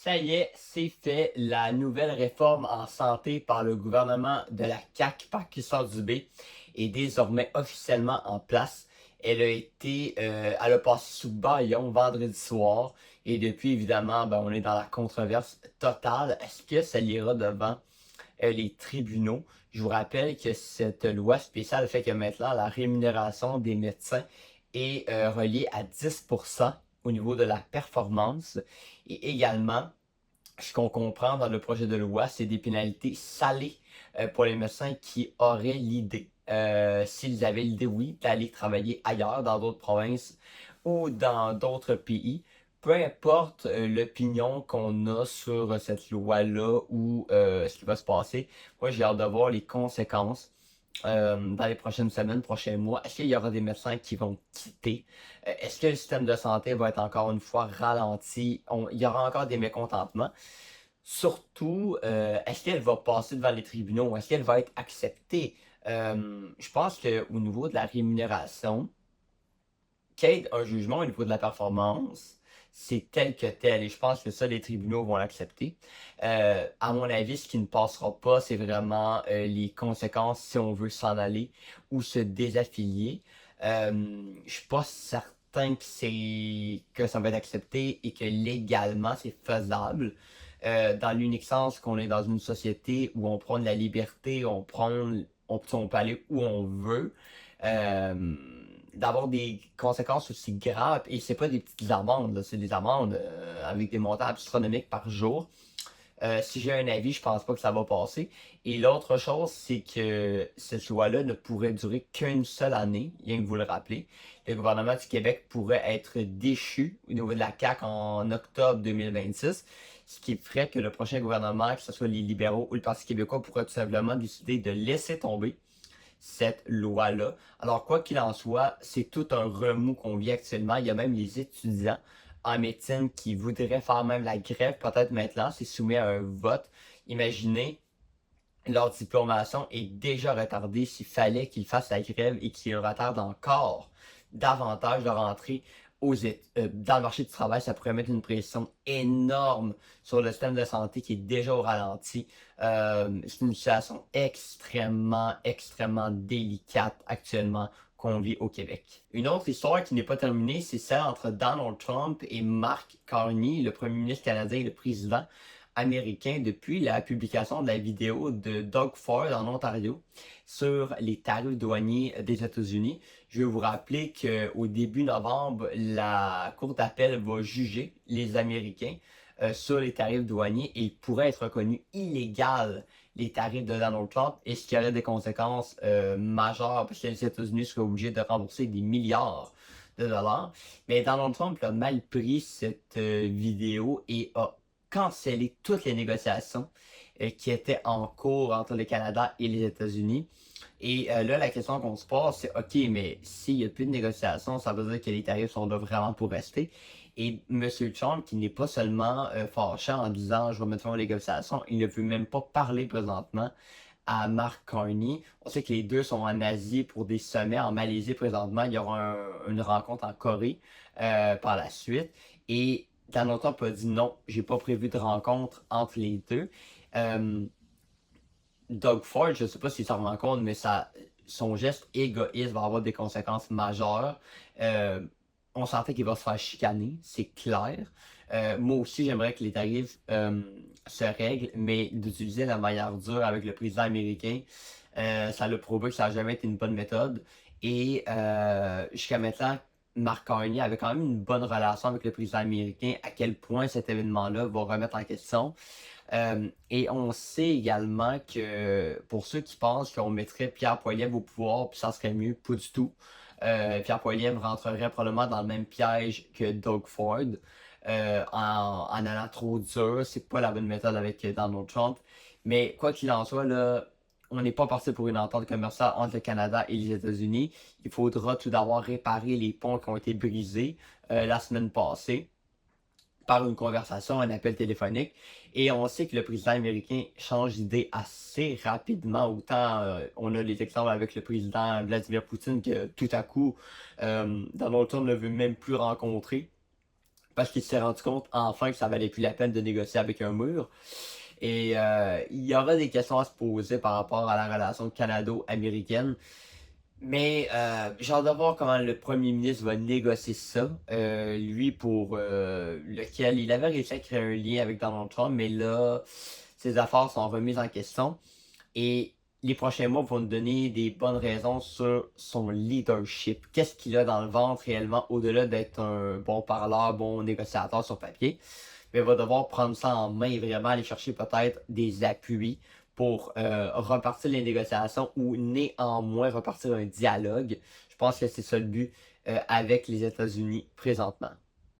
Ça y est, c'est fait. La nouvelle réforme en santé par le gouvernement de la CAQ par Christian Dubé est désormais officiellement en place. Elle a passé sous bâillon vendredi soir et depuis, évidemment, on est dans la controverse totale. Est-ce que ça ira devant les tribunaux? Je vous rappelle que cette loi spéciale fait que maintenant la rémunération des médecins est reliée à 10% au niveau de la performance et également ce qu'on comprend dans le projet de loi, c'est des pénalités salées pour les médecins qui auraient l'idée, s'ils avaient l'idée, oui, d'aller travailler ailleurs, dans d'autres provinces ou dans d'autres pays. Peu importe l'opinion qu'on a sur cette loi-là ou ce qui va se passer, moi j'ai hâte de voir les conséquences dans les prochaines semaines, prochains mois. Est-ce qu'il y aura des médecins qui vont quitter? Est-ce que le système de santé va être encore une fois ralenti? Il y aura encore des mécontentements. Surtout, est-ce qu'elle va passer devant les tribunaux? Est-ce qu'elle va être acceptée? Je pense qu'au niveau de la rémunération, qu'il y ait un jugement au niveau de la performance, c'est tel que tel. Et je pense que ça, les tribunaux vont l'accepter. À mon avis, ce qui ne passera pas, c'est vraiment les conséquences si on veut s'en aller ou se désaffilier. Je suis pas certain que ça va être accepté et que légalement c'est faisable. Dans l'unique sens qu'on est dans une société où on prend de la liberté, on peut aller où on veut. Euh, D'avoir des conséquences aussi graves, et c'est pas des petites amendes, là, c'est des amendes avec des montants astronomiques par jour. Si j'ai un avis, je pense pas que ça va passer. Et l'autre chose, c'est que cette loi-là ne pourrait durer qu'une seule année, bien que vous le rappelez. Le gouvernement du Québec pourrait être déchu au niveau de la CAQ en octobre 2026, ce qui ferait que le prochain gouvernement, que ce soit les libéraux ou le Parti québécois, pourrait tout simplement décider de laisser tomber cette loi-là. Alors, quoi qu'il en soit, c'est tout un remous qu'on vit actuellement. Il y a même les étudiants en médecine qui voudraient faire même la grève, peut-être maintenant, c'est soumis à un vote. Imaginez, leur diplomation est déjà retardée s'il fallait qu'ils fassent la grève et qu'ils retardent encore davantage leur entrée dans le marché du travail. Ça pourrait mettre une pression énorme sur le système de santé qui est déjà au ralenti. C'est une situation extrêmement délicate actuellement qu'on vit au Québec. Une autre histoire qui n'est pas terminée, c'est celle entre Donald Trump et Mark Carney, le premier ministre canadien et le président américain, depuis la publication de la vidéo de Doug Ford en Ontario sur les tarifs douaniers des États-Unis. Je vais vous rappeler qu'au début novembre, la Cour d'appel va juger les Américains sur les tarifs douaniers et il pourrait être reconnu illégal les tarifs de Donald Trump et ce qui aurait des conséquences majeures parce que les États-Unis seraient obligés de rembourser des milliards de dollars. Mais Donald Trump a mal pris cette vidéo et a cancellé toutes les négociations qui étaient en cours entre le Canada et les États-Unis. Et là, la question qu'on se pose, c'est OK, mais s'il n'y a plus de négociations, ça veut dire que les tarifs sont là vraiment pour rester. Et M. Trump, qui n'est pas seulement fâché en disant je vais mettre fin aux négociations, il ne veut même pas parler présentement à Mark Carney. On sait que les deux sont en Asie pour des sommets en Malaisie présentement. Il y aura une rencontre en Corée par la suite. Et Donald Trump a dit non, j'ai pas prévu de rencontre entre les deux. Euh, Doug Ford, je sais pas s'il s'en rend compte, mais son geste égoïste va avoir des conséquences majeures. Euh, on sentait qu'il va se faire chicaner, c'est clair. Moi aussi, j'aimerais que les tarifs se règlent, mais d'utiliser la manière dure avec le président américain, ça l'a prouvé que ça n'a jamais été une bonne méthode. Et jusqu'à maintenant, Mark Carney avait quand même une bonne relation avec le président américain, à quel point cet événement-là va remettre en question. Et on sait également que pour ceux qui pensent qu'on mettrait Pierre Poilievre au pouvoir, puis ça serait mieux, pas du tout. Pierre Poilievre rentrerait probablement dans le même piège que Doug Ford en allant trop dur. C'est pas la bonne méthode avec Donald Trump. Mais quoi qu'il en soit, là, on n'est pas parti pour une entente commerciale entre le Canada et les États-Unis. Il faudra tout d'abord réparer les ponts qui ont été brisés la semaine passée par une conversation, un appel téléphonique. Et on sait que le président américain change d'idée assez rapidement. Autant on a les exemples avec le président Vladimir Poutine que tout à coup, Donald Trump ne veut même plus rencontrer parce qu'il s'est rendu compte enfin que ça valait plus la peine de négocier avec un mur. Et il y aura des questions à se poser par rapport à la relation canado-américaine. Mais j'ai hâte de voir comment le premier ministre va négocier ça. Lui, pour lequel il avait réussi à créer un lien avec Donald Trump, mais là, ses affaires sont remises en question. Et les prochains mois vont nous donner des bonnes raisons sur son leadership. Qu'est-ce qu'il a dans le ventre réellement, au-delà d'être un bon parleur, bon négociateur sur papier. Mais il va devoir prendre ça en main et vraiment aller chercher peut-être des appuis pour repartir les négociations ou néanmoins repartir un dialogue. Je pense que c'est ça le but avec les États-Unis présentement.